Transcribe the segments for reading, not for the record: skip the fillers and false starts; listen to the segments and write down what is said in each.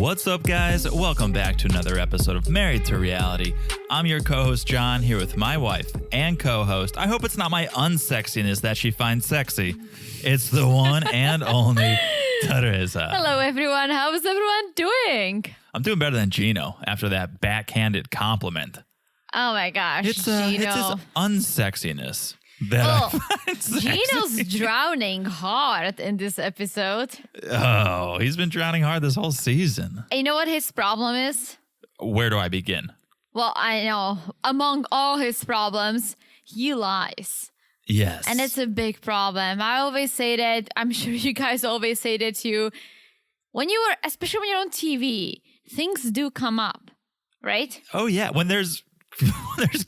What's up, guys? Welcome back to another episode of Married to Reality. I'm your co-host, John, here with my wife and co-host. I hope it's not my unsexiness that she finds sexy. It's the one and only Teresa. Hello, everyone. How's everyone doing? I'm doing better than Gino after that backhanded compliment. Oh, my gosh, It's Gino. his unsexiness that I find sexy. Gino's drowning hard in this episode. Oh, he's been drowning hard this whole season. You know what his problem is? Where do I begin? Well, I know. Among all his problems, he lies. Yes. And it's a big problem. I always say that. I'm sure you guys always say that too. Especially when you're on TV, things do come up, right? Oh, yeah. When there's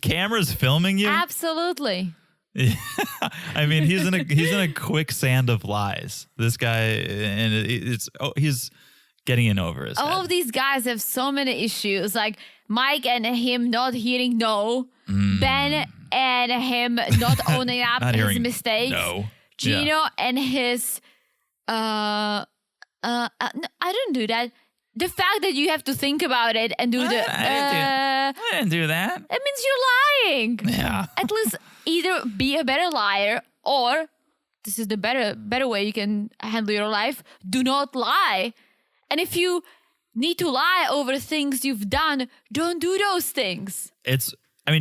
cameras filming you. Absolutely. Yeah. I mean, he's in a quicksand of lies. This guy, and he's getting in over his head. All of these guys have so many issues, like Mike and him not hearing no, Ben and him not owning up Not his hearing mistakes, no. Gino and his no, I didn't do that. The fact that you have to think about it and do I didn't do that. it means you're lying. Yeah. At least either be a better liar, or this is the better way you can handle your life. Do not lie. And if you need to lie over things you've done, don't do those things.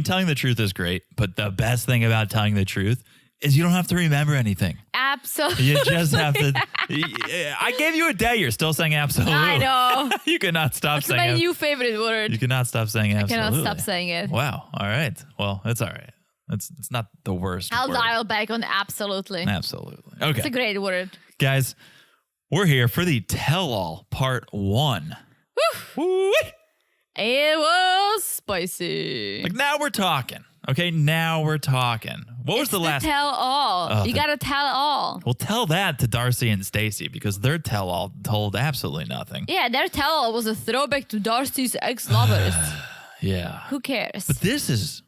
Telling the truth is great, but the best thing about telling the truth is you don't have to remember anything. Absolutely. You just have to. I gave you a day. You're still saying absolutely. I know. You cannot stop It's saying my new favorite word. You cannot stop saying absolutely. I cannot stop saying it. Wow. All right. Well, it's all right. It's not the worst I'll word. dial back on absolutely. Absolutely. Okay. It's a great word. Guys, we're here for the tell-all part 1. Woo! It was spicy. Like, now we're talking. Okay, now we're talking. What was the last? Tell all. You gotta tell all. Well, tell that to Darcy and Stacy because their tell-all told absolutely nothing. Yeah, their tell all was a throwback to Darcy's ex-lovers. Yeah. Who cares? But this is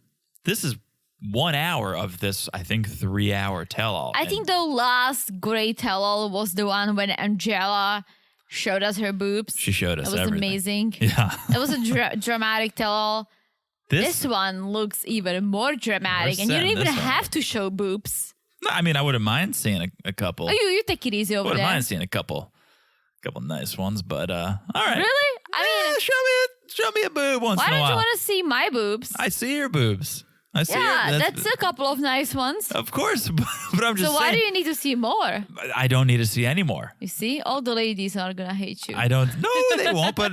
1 hour of this, I think, 3-hour tell-all. I think the last great tell-all was the one when Angela showed us her boobs. She showed us It was everything. amazing. Yeah. It was a dramatic tell-all. This one looks even more dramatic, and you don't even have to show boobs. No, I mean, I wouldn't mind seeing a couple. Oh, you take it easy over I wouldn't there. mind seeing a couple nice ones, but all right. Really? I mean, show me a boob once why in a don't while. you want to see my boobs? I see your boobs. I see. Yeah, that's a couple of nice ones. Of course, but I'm just So why saying. do you need to see more? I don't need to see any more. You see, all the ladies are gonna hate you. I don't. No, they won't. But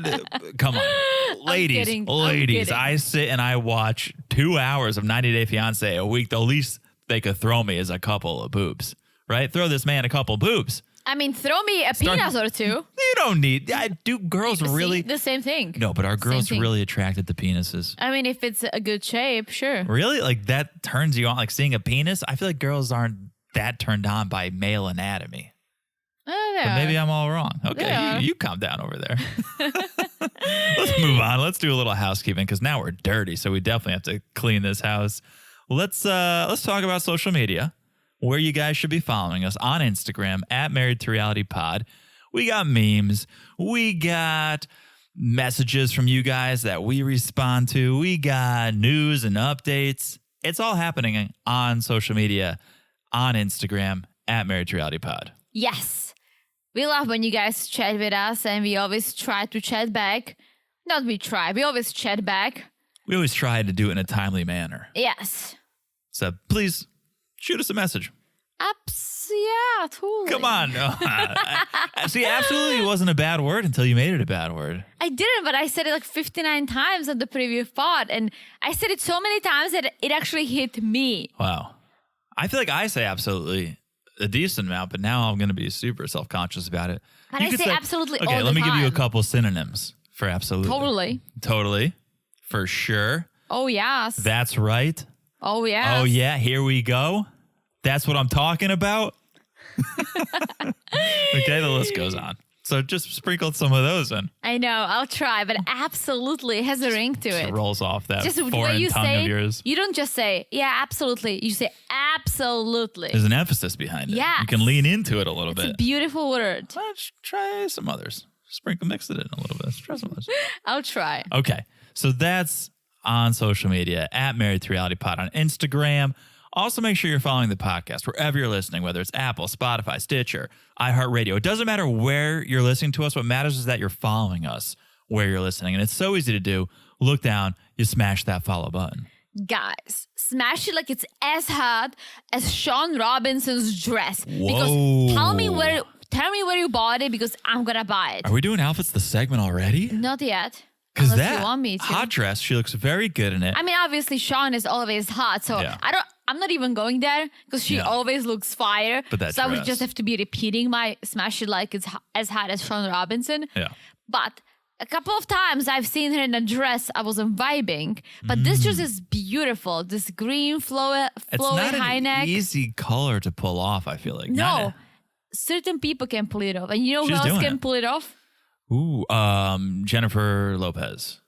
come on, ladies, kidding. ladies. I sit and I watch 2 hours of 90 Day Fiance a week. The least they could throw me is a couple of boobs, right? Throw this man a couple boobs. I mean, throw me a penis or two. You don't need. Do girls really? See, the same thing. No, but are girls thing. really attracted to penises? I mean, if it's a good shape, sure. Really? Like that turns you on? Like seeing a penis? I feel like girls aren't that turned on by male anatomy. But maybe I'm all wrong. Okay, you calm down over there. Let's move on. Let's do a little housekeeping because now we're dirty, so we definitely have to clean this house. Let's talk about social media, where you guys should be following us on Instagram at Married to Reality Pod. We got memes. We got messages from you guys that we respond to. We got news and updates. It's all happening on social media, on Instagram at Married to Reality Pod. Yes. We love when you guys chat with us, and we always try to chat back. Not we try, we always chat back. We always try to do it in a timely manner. Yes. So please shoot us a message. Yeah, totally. Come on. See, absolutely wasn't a bad word until you made it a bad word. I didn't, but I said it like 59 times on the previous pod, and I said it so many times that it actually hit me. Wow. I feel like I say absolutely a decent amount, but now I'm going to be super self-conscious about it. But You I could say absolutely all the Okay, let me give you a time. couple synonyms for absolutely. Totally. For sure. Oh, yes. That's right. Oh, yes. Oh, yeah. Here we go. That's what I'm talking about. Okay, the list goes on. So just sprinkle some of those in. I know. I'll try, but absolutely has a ring to Just it. rolls off that Just the way foreign you tongue say, of yours. you don't just say, yeah, absolutely. You say absolutely. There's an emphasis behind it. Yes. You can lean into it a little It's a bit. beautiful word. Let's try some others. mix it in a little bit. Try so much. I'll try. Okay. So that's on social media at Married to Reality Pod on Instagram. Also, make sure you're following the podcast wherever you're listening, whether it's Apple, Spotify, Stitcher, iHeartRadio. It doesn't matter where you're listening to us. What matters is that you're following us where you're listening. And it's so easy to do. Look down, you smash that follow button. Guys, smash it like it's as hot as Shaun Robinson's dress. Whoa. Because tell me where you bought it, because I'm gonna buy it. Are we doing outfits the segment already? Not yet. Because that you want me to. hot dress, she looks very good in it. I mean, obviously Shaun is always hot, so Yeah. I'm not even going there because she always looks fire. But that so I would dress. just have to be repeating my smash it like it's as hot as Shaun Robinson. Yeah. But a couple of times I've seen her in a dress, I wasn't vibing. But this dress is beautiful. This green flowy It's not high an neck. easy color to pull off, I feel like. No. Certain people can pull it off. And you know who She's else doing can it. pull it off? Ooh, Jennifer Lopez.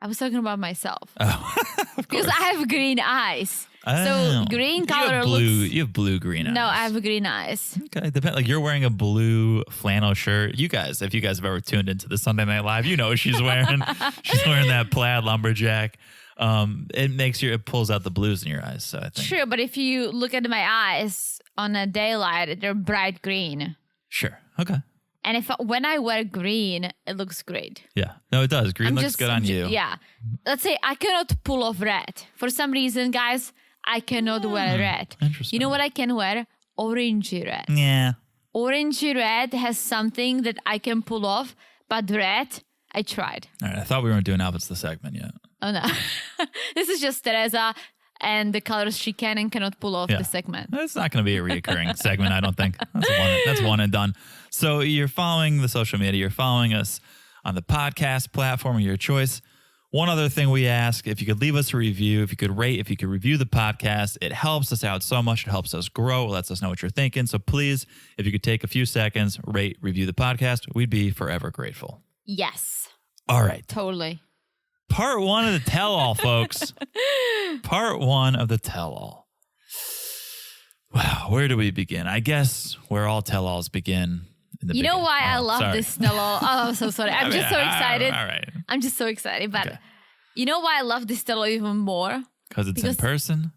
I was talking about myself. Oh, of course. Because I have green eyes. Oh. So green color looks... You have blue-green eyes. No, I have green eyes. Okay, like you're wearing a blue flannel shirt. If you guys have ever tuned into the Sunday Night Live, you know what she's wearing. She's wearing that plaid lumberjack. It pulls out the blues in your eyes. So I think. True, but if you look at my eyes on a daylight, they're bright green. Sure. Okay. And when I wear green, it looks great. Yeah. No, it does. Green looks good on you. Yeah. Let's say I cannot pull off red. For some reason, guys, I cannot wear red. Interesting. You know what I can wear? Orangey red. Yeah. Orangey red has something that I can pull off, but red, I tried. All right. I thought we weren't doing outfits the segment yet. Oh, no. This is just Teresa and the colors she can and cannot pull off the segment. It's not going to be a reoccurring segment, I don't think. That's one and done. So you're following the social media. You're following us on the podcast platform of your choice. One other thing we ask, if you could leave us a review, if you could rate, if you could review the podcast, it helps us out so much. It helps us grow. It lets us know what you're thinking. So please, if you could take a few seconds, rate, review the podcast, we'd be forever grateful. Yes. All right. Totally. Part one of the tell-all, folks. Part one of the tell-all. Wow, where do we begin? I guess where all tell-alls begin. You know why I love this tell-all? Oh, I'm so sorry. I'm just so excited. All right. I'm just so excited. But you know why I love this tell-all even more? Because it's in person?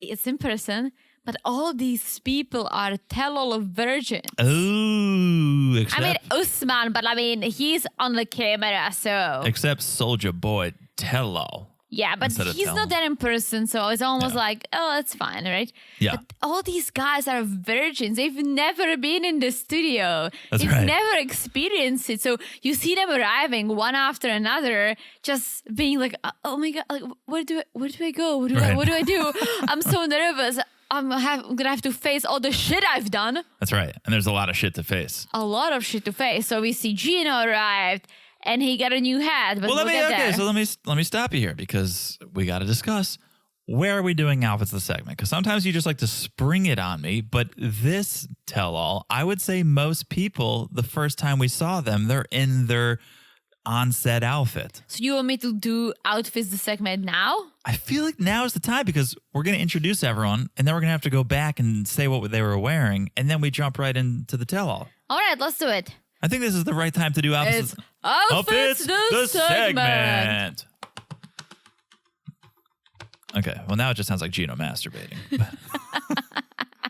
It's in person. But all these people are tell-all virgins. Oh, except... I mean, Usman, but I mean, he's on the camera, so... Except Soulja Boy tell-all. Yeah, but he's not that in person, so it's almost like, oh, that's fine, right? Yeah. But all these guys are virgins. They've never been in the studio. That's They've right. never experienced it. So you see them arriving one after another, just being like, oh my God, like, where do I go? What do I do? I'm so nervous. I'm gonna have to face all the shit I've done. That's right. And there's a lot of shit to face. A lot of shit to face. So we see Gino arrived. And he got a new hat, but So let me stop you here because we got to discuss where are we doing outfits the segment? Because sometimes you just like to spring it on me, but this tell-all, I would say most people, the first time we saw them, they're in their on-set outfit. So you want me to do outfits the segment now? I feel like now is the time because we're going to introduce everyone and then we're going to have to go back and say what they were wearing and then we jump right into the tell-all. All right, let's do it. I think this is the right time to do outfits. Outfits the segment. Okay, well now it just sounds like Gino masturbating.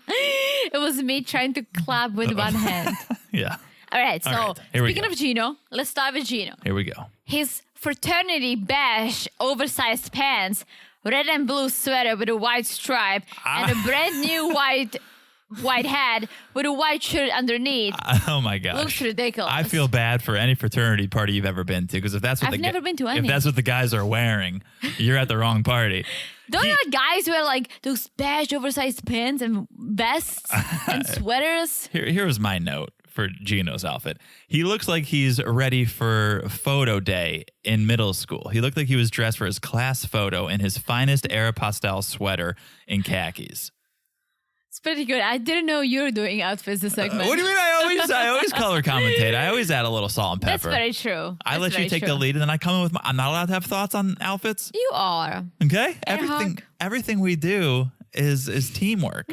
It was me trying to clap with one hand. Yeah. All right, so speaking of Gino, let's start with Gino. Here we go. His fraternity beige oversized pants, red and blue sweater with a white stripe, and a brand new white hat with a white shirt underneath. Oh my gosh. Looks ridiculous. I feel bad for any fraternity party you've ever been to because if that's what I've never been to any. If that's what the guys are wearing, you're at the wrong party. Don't you know guys wear like those beige oversized pants and vests and sweaters? Here was my note for Gino's outfit. He looks like he's ready for photo day in middle school. He looked like he was dressed for his class photo in his finest Aeropostale sweater in khakis. It's pretty good. I didn't know you were doing outfits this segment. What do you mean? I always color commentate. I always add a little salt and pepper. That's very true. I let you take the lead, and then I come in with I'm not allowed to have thoughts on outfits. You are. Okay. Everything we do is teamwork.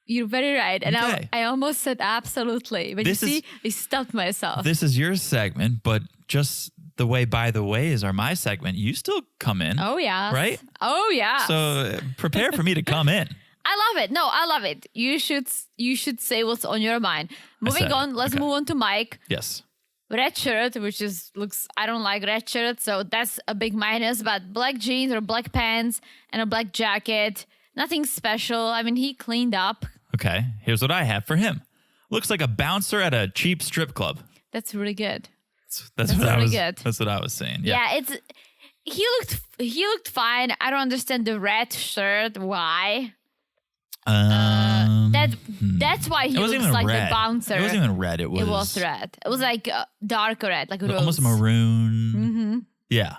You're very right. And Okay. I almost said absolutely. But This you see, is- I stopped myself. This is your segment, but just the way by the ways are my segment, you still come in. Oh, yeah. Right? Oh, yeah. So prepare for me to come in. I love it. No, I love it. You should say what's on your mind. Moving said on, it. let's Okay. move on to Mike. Yes. Red shirt, which I don't like red shirt, so that's a big minus. But black jeans or black pants and a black jacket, nothing special. I mean, he cleaned up. Okay. Here's what I have for him. Looks like a bouncer at a cheap strip club. That's really good. That's what really I was. good. That's what I was saying. Yeah. Yeah, he looked fine. I don't understand the red shirt. Why? That's why he It wasn't looks even like red. the bouncer. It wasn't even red. It was. It was red. It was like dark red, like rose. Almost maroon. Mm-hmm. Yeah.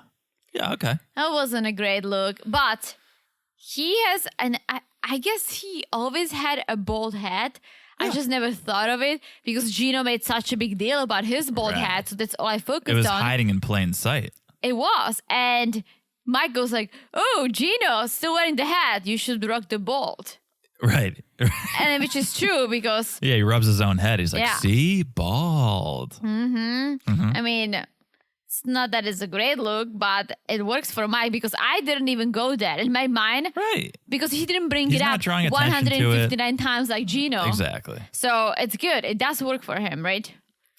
Yeah. Okay. That wasn't a great look, but he has, and I guess he always had a bald head. I just never thought of it because Gino made such a big deal about his bald Right. head, so that's all I focused It was on. hiding in plain sight. It was, and Mike goes like, "Oh, Gino, still wearing the hat. You should rock the bald." Right. And which is true because Yeah. He rubs his own head. He's like, Yeah. see, bald. I mean, it's not that it's a great look, but it works for Mike because I didn't even go there in my mind Right. because he didn't bring He's it not up drawing attention to it. 159 times like Gino. Exactly. So it's good. It does work for him, right?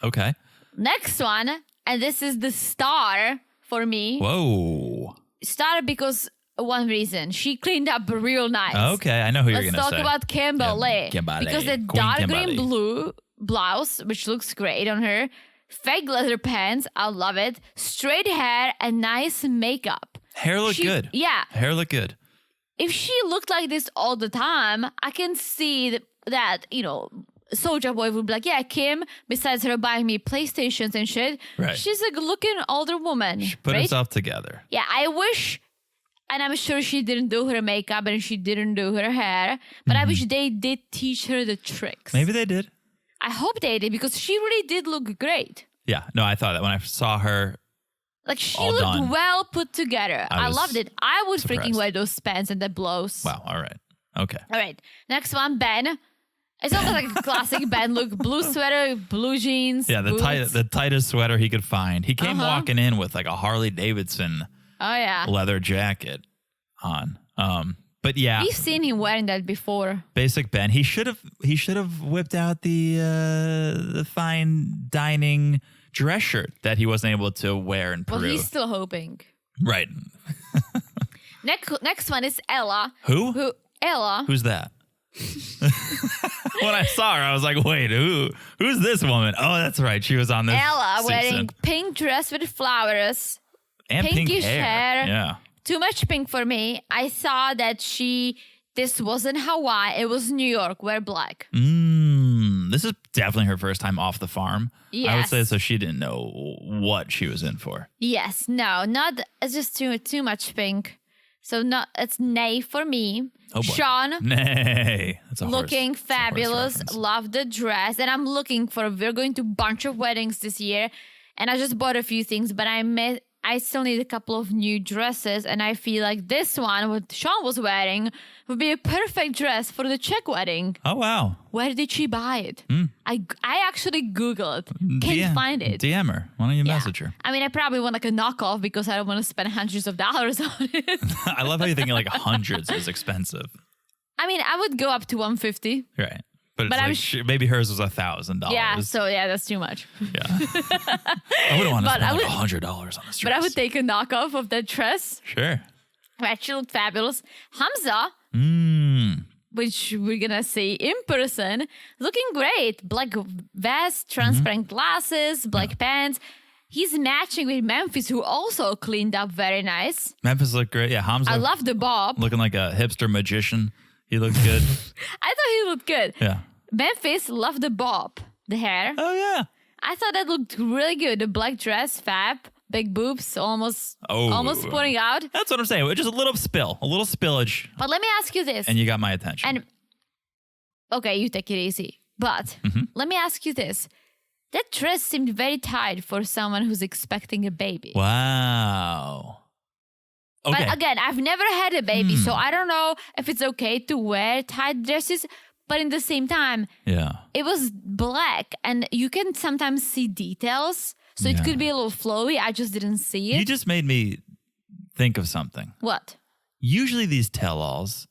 Okay. Next one, and this is the star for me. Whoa. Star because one reason. She cleaned up real nice. Okay. I know who Let's you're going to talk say. about Kimberly. Kimberly. Because the Queen dark Kimberly. green blue blouse, which looks great on her, fake leather pants, I love it, straight hair, and nice makeup. Hair looked good. Yeah. Hair looked good. If she looked like this all the time, I can see that, Soulja Boy would be like, yeah, Kim, besides her buying me PlayStations and shit, Right. she's a good-looking older woman. Put right? herself together. Yeah, I wish, and I'm sure she didn't do her makeup and she didn't do her hair, but I wish they did teach her the tricks. Maybe they did. I hope they did because she really did look great. Yeah. No, I thought that when I saw her. Like she All looked done. well put together. I was loved it. I would freaking surprised. wear those pants and that blouse. Wow. All right. Okay. All right. Next one, Ben. It's also like a classic Ben look. Blue sweater, blue jeans. Yeah. boots. The tightest sweater he could find. He came Uh-huh. walking in with like a Harley Davidson Oh yeah. leather jacket on. But yeah, We've seen him wearing that before. basic Ben. He should have whipped out the fine dining dress shirt that he wasn't able to wear in Peru. Well, he's still hoping. Right. Next one is Ella. Who? Ella. Who's that? When I saw her, I was like, wait, who's this woman? Oh, that's right. She was on this Ella season. wearing pink dress with flowers. and pink pinkish hair. Yeah. Too much pink for me. I saw that this wasn't Hawaii. It was New York. Wear black. This is definitely her first time off the farm. I would say Yes. so. She didn't know what she was in for. Yes. No, not. It's just too much pink. So it's nay for me. Oh boy. Shaun. Nay. That's a horse. Looking That's a horse fabulous. reference. Love the dress. And I'm looking we're going to a bunch of weddings this year. And I just bought a few things, but I still need a couple of new dresses. And I feel like this one, what Shaun was wearing, would be a perfect dress for the Czech wedding. Oh, wow. Where did she buy it? I actually Googled. Can't find it. DM her. Why don't you Yeah. message her? I mean, I probably want like a knockoff because I don't want to spend hundreds of dollars on it. I love how you think like hundreds is expensive. I mean, I would go up to 150. Right. But it's But I'm like maybe hers was $1,000. Yeah, so yeah, that's too much. Yeah. I wouldn't want to But spend I like would- $100 on this dress. But I would take a knockoff of that dress. Sure. Right, she looked fabulous. Hamza, which we're gonna see in person, looking great. Black vest, transparent glasses, black pants. He's matching with Memphis, who also cleaned up very nice. Memphis looked great. Yeah, Hamza I love the bob. looking like a hipster magician. He looked good. I thought he looked good. Yeah. Memphis loved the bob, the hair. Oh, yeah. I thought that looked really good. The black dress, fab, big boobs, almost pouring out. That's what I'm saying. Just a little spillage, But let me ask you this. and you got my attention. And okay, you take it easy. But let me ask you this. That dress seemed very tight for someone who's expecting a baby. Wow. Okay. But again, I've never had a baby, so I don't know if it's okay to wear tight dresses. But in the same time, it was black and you can sometimes see details. So it could be a little flowy. I just didn't see it. You just made me think of something. What? Usually these tell-alls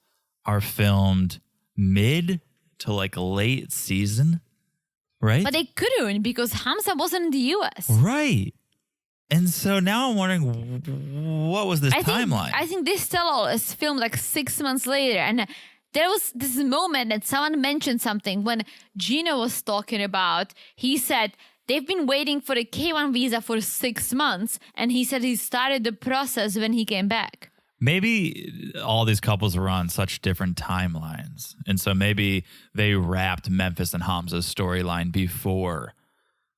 are filmed mid to like late season, right? But they couldn't because Hamza wasn't in the US. Right. And so now I'm wondering, what was this timeline? I think this tell-all is filmed like 6 months later. And there was this moment that someone mentioned something when Gino was talking about. He said they've been waiting for the K1 visa for 6 months. And he said he started the process when he came back. Maybe all these couples were on such different timelines. And so maybe they wrapped Memphis and Hamza's storyline before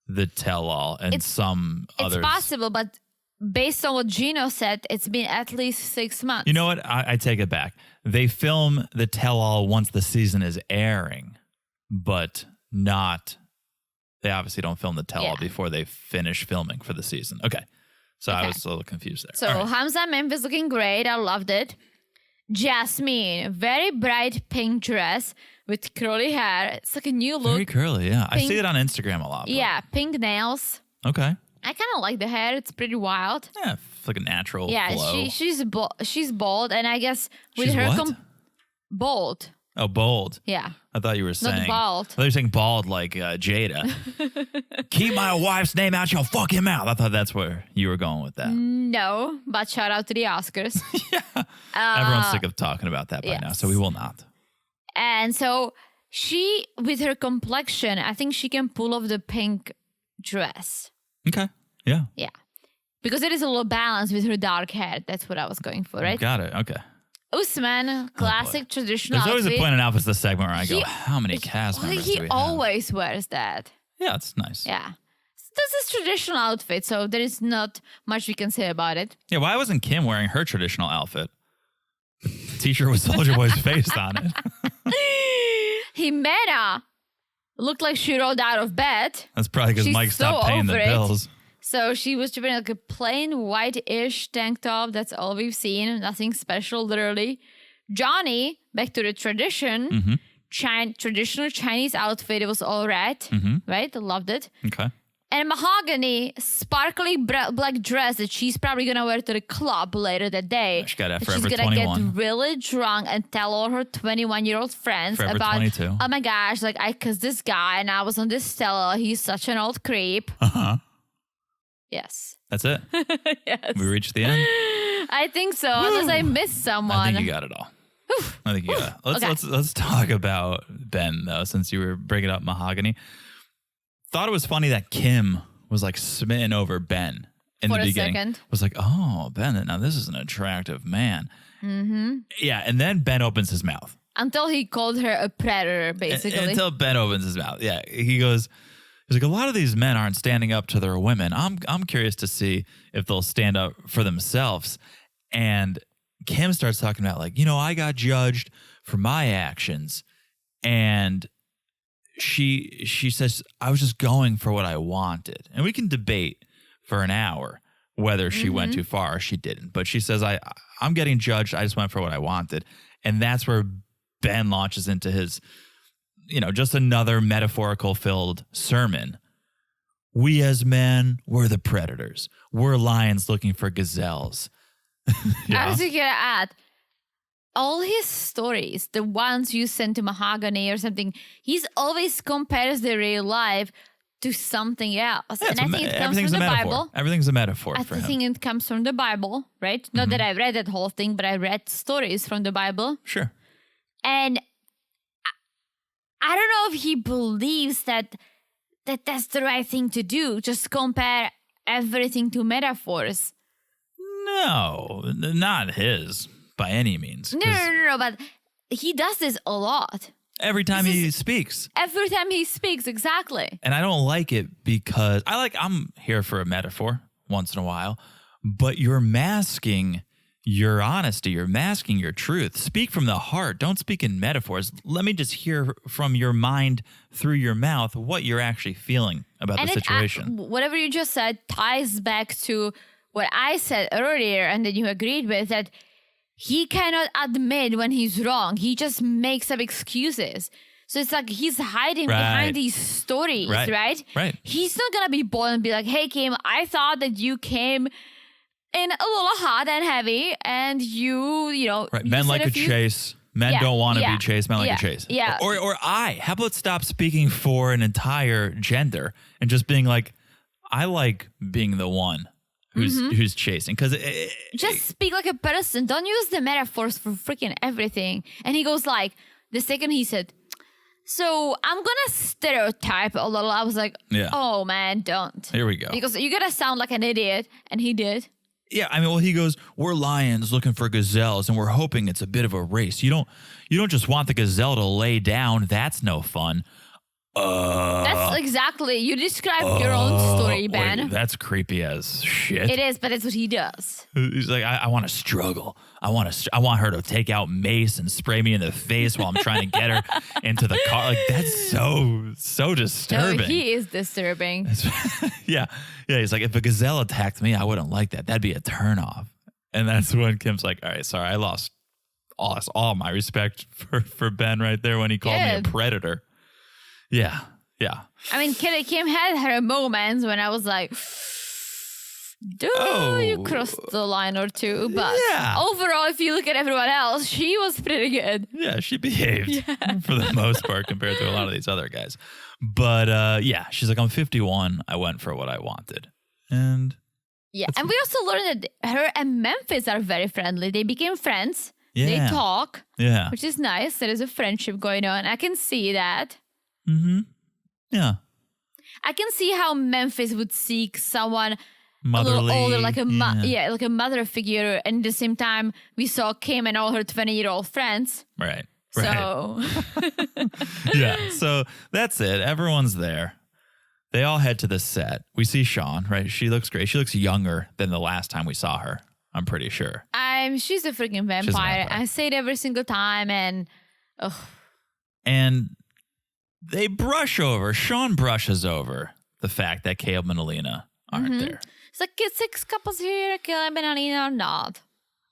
the tell-all and some others. It's possible, but based on what Gino said, it's been at least 6 months. You know what? I take it back. They film the tell-all once the season is airing, but not... They obviously don't film the tell-all before they finish filming for the season. Okay. So I was a little confused there. So Hamza and Memphis looking great. I loved it. Jasmine, very bright pink dress with curly hair. It's like a new look. Very curly, yeah. I see it on Instagram a lot. Yeah, pink nails. Okay. I kind of like the hair. It's pretty wild. Yeah, it's like a natural flow. Yeah, she's bold, and I guess with she's her what? bold. Oh, bold. Yeah. I thought you were saying... Not bald. I thought you were saying bald like Jada. Keep my wife's name out your fucking mouth. I thought that's where you were going with that. No, but shout out to the Oscars. Yeah. Everyone's sick of talking about that by now, so we will not. And so she, with her complexion, I think she can pull off the pink dress. Okay. Yeah. Yeah. Because it is a little balance with her dark hair. That's what I was going for, right? Got it. Okay. Usman, classic traditional There's always outfit. a point in outfits this segment where I go, how many cast members do we have? He always wears that. Yeah, it's nice. Yeah. This is traditional outfit, so there is not much we can say about it. Yeah, why wasn't Kim wearing her traditional outfit? T-shirt with Soulja Boy's face on it. Jimena looked like she rolled out of bed. That's probably because Mike stopped paying the bills. So she was wearing like a plain white-ish tank top. That's all we've seen. Nothing special, literally. Johnny, back to the tradition. Traditional Chinese outfit. It was all red, right? I loved it. Okay. And Mahogany, sparkly black dress that she's probably going to wear to the club later that day. She got that Forever she's 21. She's going to get really drunk and tell all her 21-year-old friends Forever about, 22. oh my gosh, like I kissed this guy and I was on this Stella. He's such an old creep. Uh-huh. Yes. That's it? Yes. We reached the end? I think so, unless I missed someone. I think you got it all. I think you got it. Let's talk about Ben, though, since you were bringing up Mahogany. Thought it was funny that Kim was like smitten over Ben in the beginning. Second. Was like, oh, Ben, now this is an attractive man. Yeah, and then Ben opens his mouth. Until he called her a predator, basically. Until Ben opens his mouth. Yeah, he's like, a lot of these men aren't standing up to their women. I'm curious to see if they'll stand up for themselves. And Kim starts talking about like, I got judged for my actions. And she says, I was just going for what I wanted. And we can debate for an hour whether she went too far or she didn't. But she says, I'm getting judged. I just went for what I wanted. And that's where Ben launches into his, just another metaphorical filled sermon. We as men, we're the predators. We're lions looking for gazelles. I was going to add, all his stories, the ones you sent to Mahogany or something, he's always compares the real life to something else. Yeah, and I think it comes from the Bible. Everything's a metaphor for him. I think it comes from the Bible, right? Not that I read that whole thing, but I read stories from the Bible. Sure. And I don't know if he believes that that's the right thing to do. Just compare everything to metaphors. No, not his by any means. No, but he does this a lot. Every time he speaks. Every time he speaks, exactly. And I don't like it because I'm here for a metaphor once in a while, but you're masking your honesty. You're masking your truth. Speak from the heart. Don't speak in metaphors. Let me just hear from your mind through your mouth what you're actually feeling about the situation. Whatever you just said ties back to what I said earlier and that you agreed with, that he cannot admit when he's wrong. He just makes up excuses. So it's like he's hiding behind these stories, right? Right. He's not going to be bold and be like, hey, Kim, I thought that you came in a little hot and heavy and you know. Right. Men like a chase. Men don't want to be chased. Men like a chase. Yeah. Or how about stop speaking for an entire gender and just being like, I like being the one who's chasing. Because just speak like a person. Don't use the metaphors for freaking everything. And he goes like, the second he said, so I'm going to stereotype a little. I was like, oh man, don't. Here we go. Because you're going to sound like an idiot. And he did. Yeah, I mean, well, he goes, we're lions looking for gazelles, and we're hoping it's a bit of a race. You don't just want the gazelle to lay down. That's no fun. That's exactly. You described your own story, Ben. Wait, that's creepy as shit. It is, but it's what he does. He's like, I want to struggle. I want her to take out mace and spray me in the face while I'm trying to get her into the car. Like, that's so disturbing. No, he is disturbing. Yeah. He's like, if a gazelle attacked me, I wouldn't like that. That'd be a turnoff. And that's when Kim's like, all right, sorry, I lost all my respect for Ben right there when he called me a predator. Yeah. I mean, Kim had her moments when I was like, you crossed the line or two. But overall, if you look at everyone else, she was pretty good. Yeah, she behaved for the most part compared to a lot of these other guys. But she's like, I'm 51. I went for what I wanted. And and we also learned that her and Memphis are very friendly. They became friends. Yeah. They talk. Yeah. Which is nice. There is a friendship going on. I can see that. Mm-hmm. Yeah. I can see how Memphis would seek someone motherly, a little older, like like a mother figure. And at the same time, we saw Kim and all her 20-year-old friends. Right. So. Yeah. So that's it. Everyone's there. They all head to the set. We see Shaun, right? She looks great. She looks younger than the last time we saw her. I'm pretty sure. She's a freaking vampire. I say it every single time. And they Shaun brushes over the fact that Caleb and Alina aren't there. It's like, get 6 couples here, Caleb and Alina are not.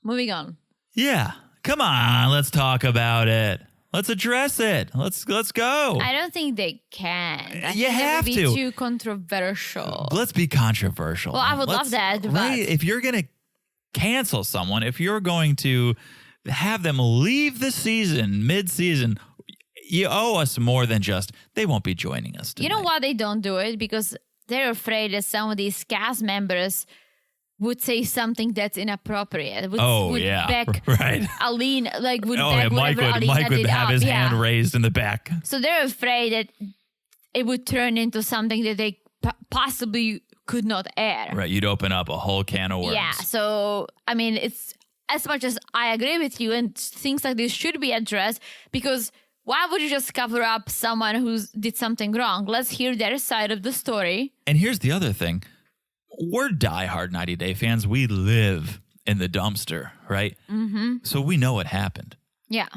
Moving on. Yeah. Come on, let's talk about it. Let's address it. Let's go. I don't think they can. You have to. It would be too controversial. Let's be controversial. Well, I would love that. Right? If you're going to cancel someone, if you're going to have them leave the season, mid-season, you owe us more than just, they won't be joining us tonight. You know why they don't do it? Because they're afraid that some of these cast members would say something that's inappropriate. Would back right. Alina, like would back Mike would have his hand raised in the back. So they're afraid that it would turn into something that they possibly could not air. Right, you'd open up a whole can of worms. Yeah, so, I mean, it's as much as I agree with you and things like this should be addressed, because why would you just cover up someone who did something wrong? Let's hear their side of the story. And here's the other thing. We're diehard 90 Day fans. We live in the dumpster, right? Mm-hmm. So we know what happened. Yeah.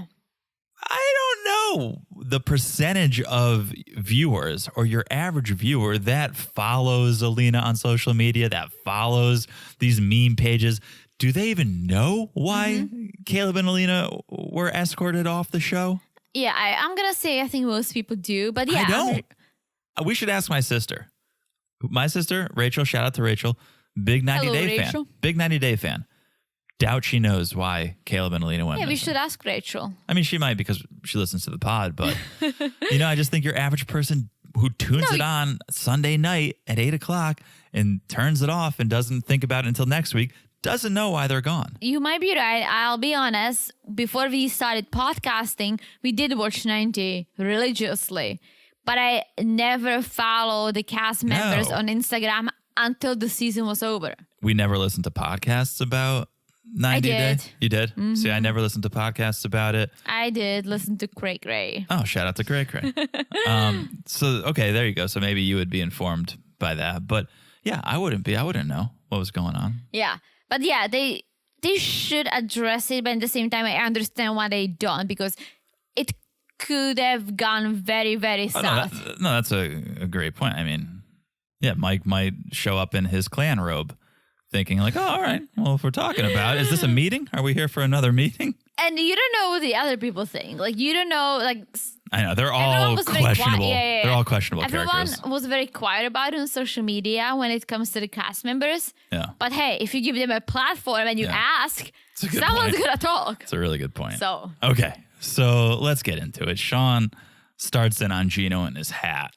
I don't know the percentage of viewers or your average viewer that follows Alina on social media, that follows these meme pages. Do they even know why Caleb and Alina were escorted off the show? Yeah, I'm going to say I think most people do, but yeah. I don't. We should ask my sister. My sister, Rachel, shout out to Rachel, big 90 Day fan. Big 90 Day fan. Doubt she knows why Caleb and Alina went missing. We should ask Rachel. I mean, she might because she listens to the pod, but I just think your average person who tunes it on Sunday night at 8 o'clock and turns it off and doesn't think about it until next week doesn't know why they're gone. You might be right. I'll be honest. Before we started podcasting, we did watch 90 religiously. But I never followed the cast members on Instagram until the season was over. We never listened to podcasts about 90 Day? You did? Mm-hmm. See, I never listened to podcasts about it. I did listen to Cray Cray. Oh, shout out to Cray Cray. Okay, there you go. So maybe you would be informed by that. But yeah, I wouldn't be. I wouldn't know what was going on. Yeah. But yeah, they should address it. But at the same time, I understand why they don't, because it could have gone very, very south. That's a great point. I mean, yeah, Mike might show up in his clan robe thinking like, oh, all right, well, if we're talking about it, is this a meeting? Are we here for another meeting? And you don't know what the other people think. Like, you don't know, like... I know, they're all questionable. They're all questionable characters. Everyone was very quiet about it on social media when it comes to the cast members. Yeah. But hey, if you give them a platform and you ask, someone's going to talk. It's a really good point. So. Okay, so let's get into it. Shaun starts in on Gino and his hat.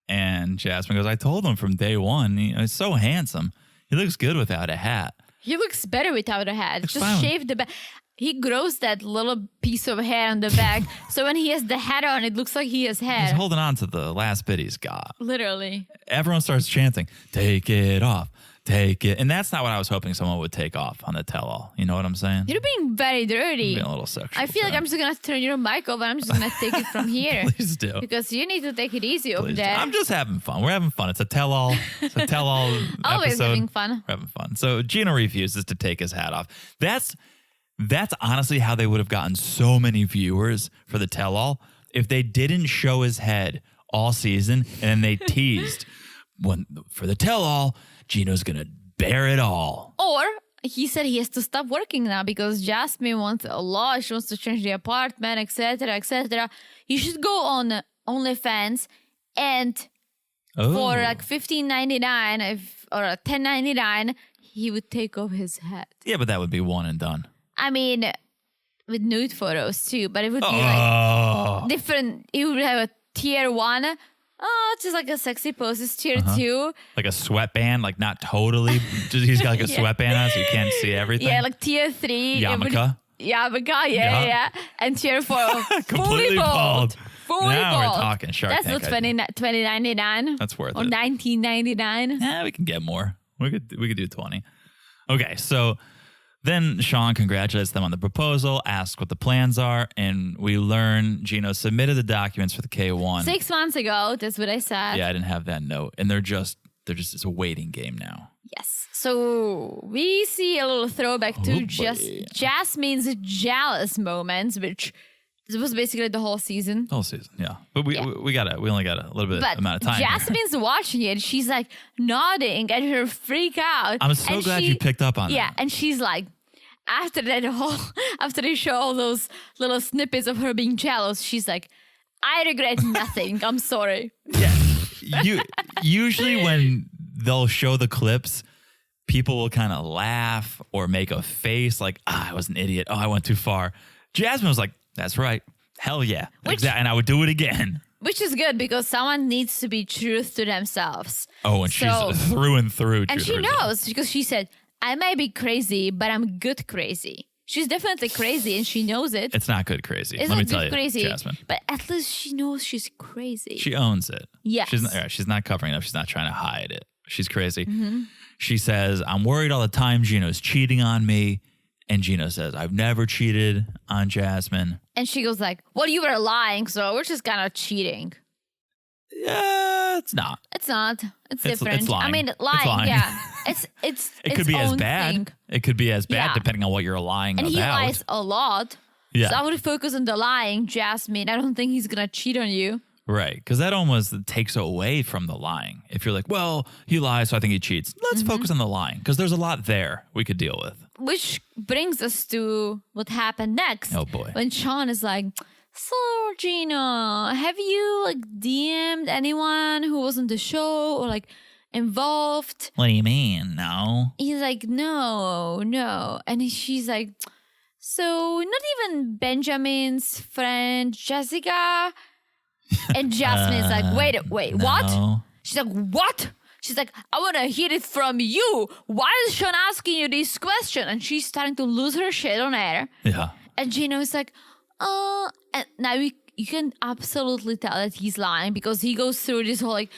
And Jasmine goes, I told him from day one, he's so handsome. He looks good without a hat. He looks better without a hat. Looks Just fine. shave the back. He grows that little piece of hair on the back. So when he has the hat on, it looks like he has hair. He's holding on to the last bit he's got. Literally. Everyone starts chanting, take it off, take it. And that's not what I was hoping someone would take off on the tell-all. You know what I'm saying? You're being very dirty. Being a little sexual. I feel like I'm just going to turn your mic off and I'm just going to take it from here. Please do. Because you need to take it easy over Please there. do. I'm just having fun. We're having fun. It's a tell-all. It's a tell-all Always episode. having fun. We're having fun. So Gino refuses to take his hat off. That's honestly how they would have gotten so many viewers for the tell-all if they didn't show his head all season and then they teased for the tell-all, Gino's going to bear it all. Or he said he has to stop working now because Jasmine wants a lot. She wants to change the apartment, etc., etc. He should go on OnlyFans and for like $15.99 or $10.99, he would take off his hat. Yeah, but that would be one and done. I mean, with nude photos too, but it would be like different. He would have a tier 1. Oh, just like a sexy pose. It's tier 2. Like a sweatband, like not totally. Just, he's got like a sweatband on so you can't see everything. Yeah, like tier 3. Yarmulke. Yeah. And tier 4, Completely bald. Fully now bald. we're talking Shark That's Tank. That's $20.99. That's worth or it. Or $19.99. Yeah, we can get more. We could do 20. Okay, so then Shaun congratulates them on the proposal, asks what the plans are, and we learn Gino submitted the documents for the K1 6 months ago. That's what I said. Yeah, I didn't have that note, and they're just it's a waiting game now. Yes. So we see a little throwback to Jasmine's jealous moments, which was basically the whole season. The whole season, yeah. But we only got a little bit amount of time. Jasmine's watching it. She's like nodding and her freak out. I'm so glad you picked up on that. Yeah, and she's like, after they show all those little snippets of her being jealous, she's like, I regret nothing. I'm sorry. Yeah. Usually when they'll show the clips, people will kind of laugh or make a face like, I was an idiot. Oh, I went too far. Jasmine was like, that's right. Hell yeah. And I would do it again. Which is good because someone needs to be true to themselves. Oh, and she's through and through. And she knows because she said, I might be crazy, but I'm good crazy. She's definitely crazy and she knows it. It's not good crazy. It's Let me not tell good you, crazy, Jasmine. But at least she knows she's crazy. She owns it. Yes. She's not covering it up. She's not trying to hide it. She's crazy. Mm-hmm. She says, I'm worried all the time Gino's cheating on me. And Gino says, I've never cheated on Jasmine. And she goes like, well, you were lying, so we're just kind of cheating. Yeah, it's not. It's not. It's different. It's lying. I mean, lying. Yeah. It could be as bad. Thing. It could be as bad depending on what you're lying about. And he lies a lot. Yeah. So I would focus on the lying, Jasmine. I don't think he's going to cheat on you. Right. Because that almost takes away from the lying. If you're like, well, he lies, so I think he cheats. Let's focus on the lying because there's a lot there we could deal with. Which brings us to what happened next. Oh, boy. When Shaun is like, so, Gino, have you like DM'd anyone who was on the show or like involved? What do you mean? No. He's like, no. And she's like, so not even Benjamin's friend, Jessica? And Jasmine's like, wait, no. what? She's like, what? She's like, I want to hear it from you. Why is Shaun asking you this question? And she's starting to lose her shit on air. Yeah. And Gino's like, and now you can absolutely tell that he's lying because he goes through this whole like,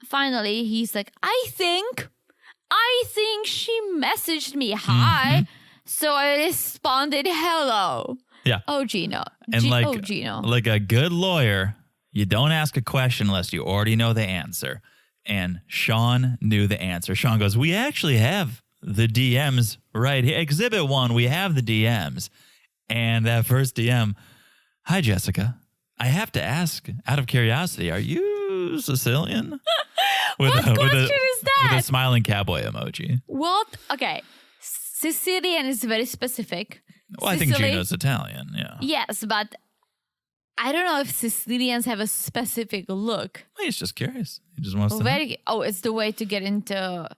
finally he's like, I think she messaged me hi. So I responded hello. Yeah. Oh, Gino. And Gino. Like a good lawyer, you don't ask a question unless you already know the answer. And Shaun knew the answer. Shaun goes, we actually have the DMs right here. Exhibit 1, we have the DMs. And that first DM, hi, Jessica. I have to ask, out of curiosity, are you Sicilian? What question is that? With a smiling cowboy emoji. What? Okay. Sicilian is very specific. Well, I think Gino's Italian, yeah. Yes, but I don't know if Sicilians have a specific look. Well, he's just curious. He just wants to know. It's the way to get into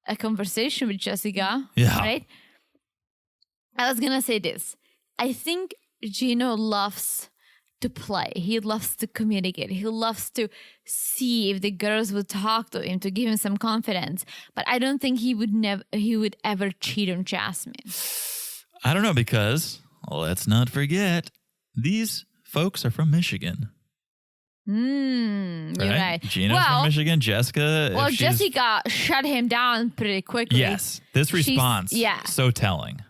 a conversation with Jessica. Yeah. Right? I was going to say this. I think Gino loves to play. He loves to communicate. He loves to see if the girls would talk to him to give him some confidence. But I don't think he would ever cheat on Jasmine. I don't know, because let's not forget, these folks are from Michigan. You're right. Gino's from Michigan. Jessica. Well, Jessica shut him down pretty quickly. Yes. This response. So telling.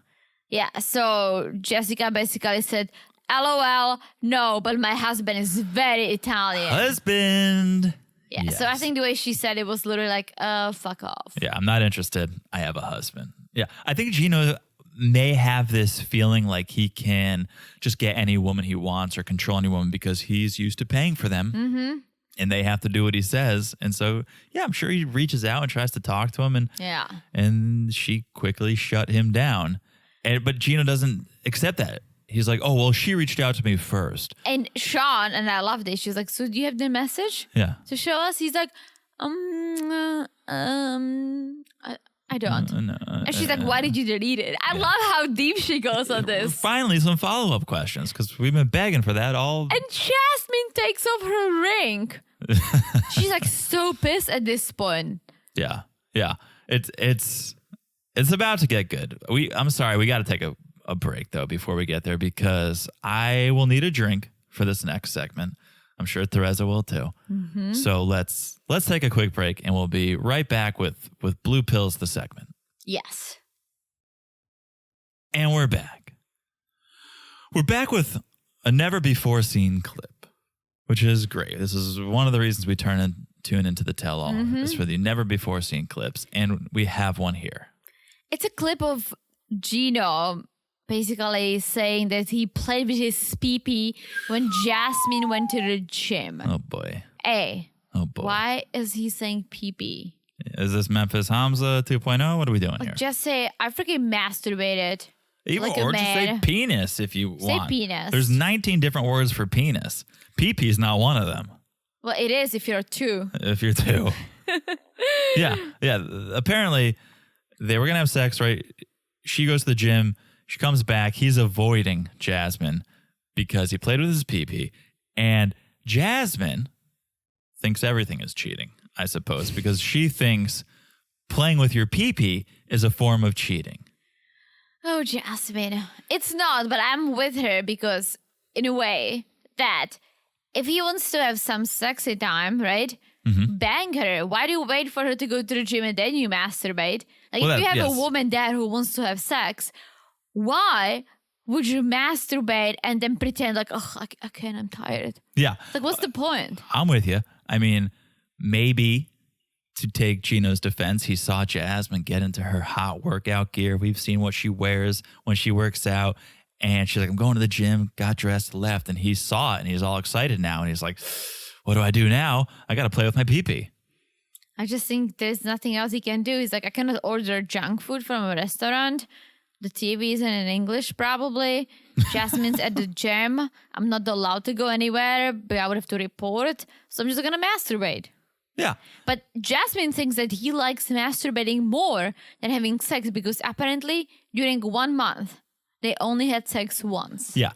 Yeah. So Jessica basically said, LOL, no, but my husband is very Italian. Husband. Yeah, yes. So I think the way she said it was literally like, fuck off. Yeah, I'm not interested. I have a husband. Yeah, I think Gino may have this feeling like he can just get any woman he wants or control any woman because he's used to paying for them. Mm-hmm. And they have to do what he says. And so, yeah, I'm sure he reaches out and tries to talk to him. And she quickly shut him down. But Gino doesn't accept that. He's like, oh, well, she reached out to me first. And Shaun, and I love this, she's like, so do you have the message? Yeah. To show us? He's like, I don't. And she's like, why did you delete it? I love how deep she goes on this. Finally, some follow-up questions, because we've been begging for that all. And Jasmine takes off her ring. She's like so pissed at this point. Yeah. It's about to get good. I'm sorry, we got to take a break though before we get there, because I will need a drink for this next segment. I'm sure Teresa will too. Mm-hmm. So let's take a quick break, and we'll be right back with Blue Pills, the segment. Yes. And we're back. We're back with a never before seen clip, which is great. This is one of the reasons we tune into the tell all is for the never before seen clips, and we have one here. It's a clip of Gino basically saying that he played with his pee-pee when Jasmine went to the gym. Oh, boy. Oh, boy. Why is he saying pee-pee? Is this Memphis Hamza 2.0? What are we doing here? Just say, I freaking masturbated. Or just say penis if you want. Say penis. There's 19 different words for penis. Pee-pee is not one of them. Well, it is if you're two. If you're two. Yeah. Apparently, they were going to have sex, right? She goes to the gym. She comes back. He's avoiding Jasmine because he played with his pee-pee. And Jasmine thinks everything is cheating, I suppose, because she thinks playing with your pee-pee is a form of cheating. Oh, Jasmine. It's not, but I'm with her because, in a way, that if he wants to have some sexy time, right? Mm-hmm. Bang her. Why do you wait for her to go to the gym and then you masturbate? Like, if you have a woman there who wants to have sex, why would you masturbate and then pretend like, oh, I can't, I'm tired? Yeah. Like, what's the point? I'm with you. I mean, maybe to take Gino's defense, he saw Jasmine get into her hot workout gear. We've seen what she wears when she works out. And she's like, I'm going to the gym, got dressed, left. And he saw it and he's all excited now. And he's like, what do I do now? I got to play with my pee-pee. I just think there's nothing else he can do. He's like, I cannot order junk food from a restaurant. The TV isn't in English, probably. Jasmine's at the gym. I'm not allowed to go anywhere, but I would have to report. So I'm just going to masturbate. Yeah. But Jasmine thinks that he likes masturbating more than having sex because apparently during 1 month, they only had sex once. Yeah,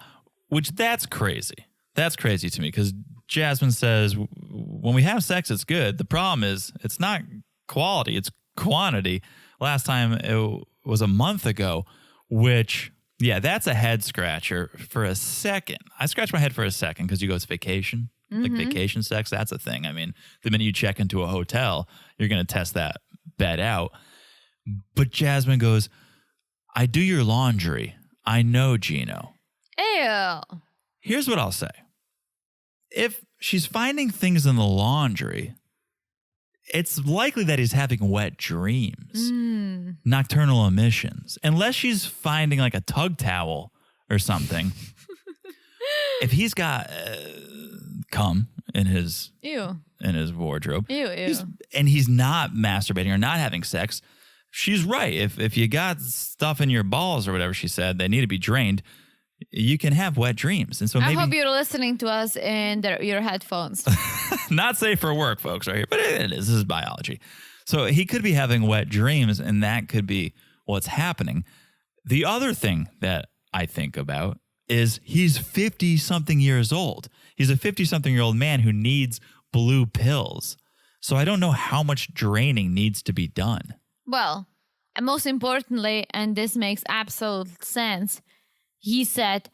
which that's crazy. That's crazy to me because Jasmine says when we have sex, it's good. The problem is it's not quality, it's quantity. Last time it was a month ago, which, yeah, that's a head scratcher for a second. I scratch my head for a second because you go, it's vacation. Like vacation sex, that's a thing. I mean, the minute you check into a hotel, you're going to test that bed out. But Jasmine goes, I do your laundry. I know, Gino. Ew. Here's what I'll say. If she's finding things in the laundry, it's likely that he's having wet dreams, nocturnal emissions, unless she's finding like a tug towel or something. If he's got cum in his wardrobe. Ew. He's not masturbating or not having sex. She's right. If you got stuff in your balls or whatever she said, they need to be drained. You can have wet dreams. And so maybe, I hope you're listening to us in your headphones. Not safe for work, folks, right here, but it is. This is biology. So he could be having wet dreams, and that could be what's happening. The other thing that I think about is he's 50-something years old. He's a 50-something-year-old man who needs blue pills. So I don't know how much draining needs to be done. Well, and most importantly, and this makes absolute sense, he said,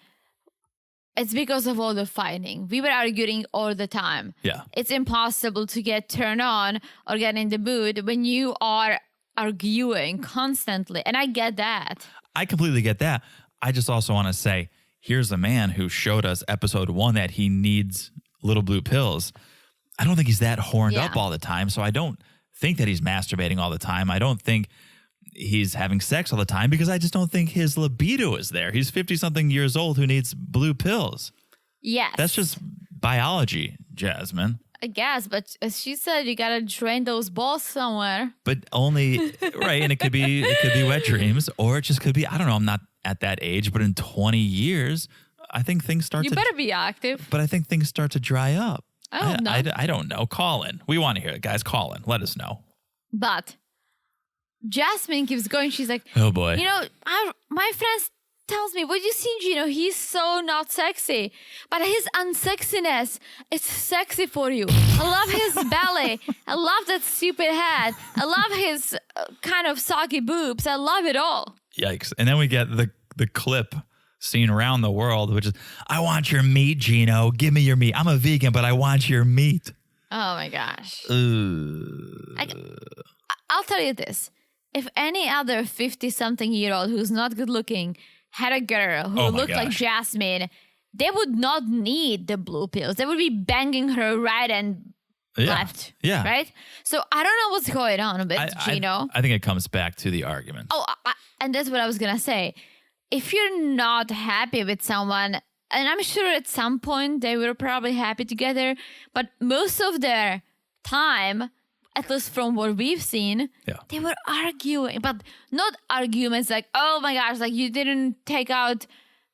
it's because of all the fighting. We were arguing all the time. Yeah. It's impossible to get turned on or get in the mood when you are arguing constantly. And I get that. I completely get that. I just also want to say, here's a man who showed us episode 1 that he needs little blue pills. I don't think he's that horned up all the time. So I don't think that he's masturbating all the time. I don't think he's having sex all the time because I just don't think his libido is there. He's 50-something years old who needs blue pills. Yes. That's just biology, Jasmine. I guess, but as she said, you gotta drain those balls somewhere. But only, right, and it could be wet dreams, or it just could be, I don't know, I'm not at that age, but in 20 years, I think things start You better be active. But I think things start to dry up. I don't know. I don't know. Call in. We want to hear it, guys. Call in. Let us know. But Jasmine keeps going. She's like, oh boy. You know, my friends tells me, what you see, Gino? He's so not sexy, but his unsexiness, it's sexy for you. I love his belly. I love that stupid head. I love his kind of soggy boobs. I love it all. Yikes. And then we get the clip seen around the world, which is, I want your meat, Gino. Give me your meat. I'm a vegan, but I want your meat. Oh my gosh. I'll tell you this. If any other 50-something-year-old who's not good looking had a girl who looked like Jasmine, they would not need the blue pills. They would be banging her right and left. Yeah. Right? So I don't know what's going on with Gino. I think it comes back to the argument. Oh, and that's what I was going to say. If you're not happy with someone, and I'm sure at some point they were probably happy together, but most of their time, at least from what we've seen, they were arguing, but not arguments like, oh my gosh, like you didn't take out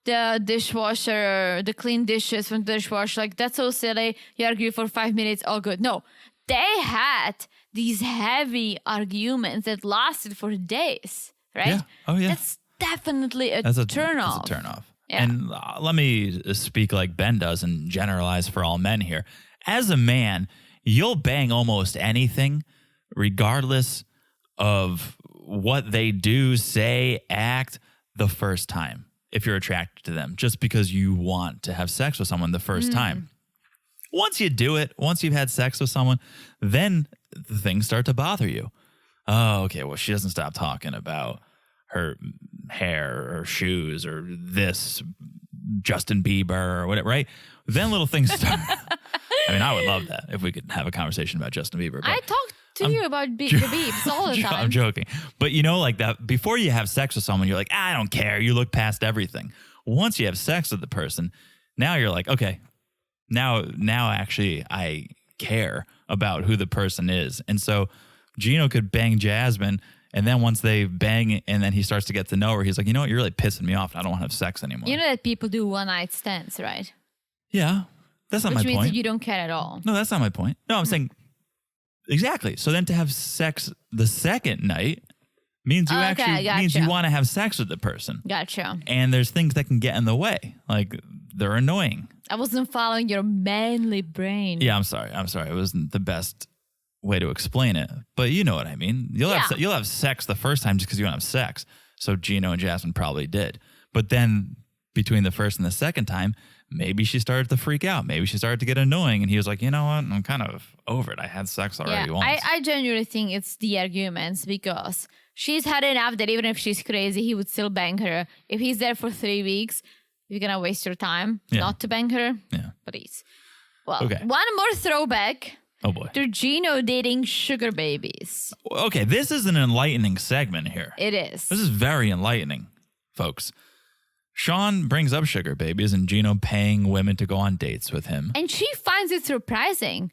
the dishwasher, the clean dishes from the dishwasher. Like, that's so silly. You argue for 5 minutes, all good. No, they had these heavy arguments that lasted for days, right? Yeah. Oh, yeah. That's definitely a turnoff. That's a turnoff. Yeah. And let me speak like Ben does and generalize for all men here. As a man, you'll bang almost anything, regardless of what they do, say, act, the first time, if you're attracted to them, just because you want to have sex with someone the first time. Once you do it, once you've had sex with someone, then the things start to bother you. Oh, okay, well, she doesn't stop talking about her hair or shoes or this Justin Bieber or whatever, right? Then little things start. I mean, I would love that if we could have a conversation about Justin Bieber. But I talk to you about the Biebs all the time. I'm joking. But you know, like that, before you have sex with someone, you're like, I don't care. You look past everything. Once you have sex with the person, now you're like, okay, now actually I care about who the person is. And so Gino could bang Jasmine, and then once they bang and then he starts to get to know her, he's like, you know what, you're really pissing me off. I don't want to have sex anymore. You know that people do one-night stands, right? Yeah. That's not my point. Which means that you don't care at all. No, that's not my point. No, I'm saying exactly. So then to have sex the second night means you means you want to have sex with the person. Gotcha. And there's things that can get in the way. Like they're annoying. I wasn't following your manly brain. Yeah, I'm sorry. It wasn't the best way to explain it. But you know what I mean. You'll have sex the first time just because you want to have sex. So Gino and Jasmine probably did. But then between the first and the second time, maybe she started to freak out. Maybe she started to get annoying. And he was like, you know what? I'm kind of over it. I had sex already once. I genuinely think it's the arguments because she's had enough that even if she's crazy, he would still bang her. If he's there for 3 weeks, you're going to waste your time not to bang her. Yeah. Please. Well, one more throwback. Oh, boy. To Gino dating sugar babies. Okay, this is an enlightening segment here. It is. This is very enlightening, folks. Shaun brings up sugar babies and Gino paying women to go on dates with him. And she finds it surprising.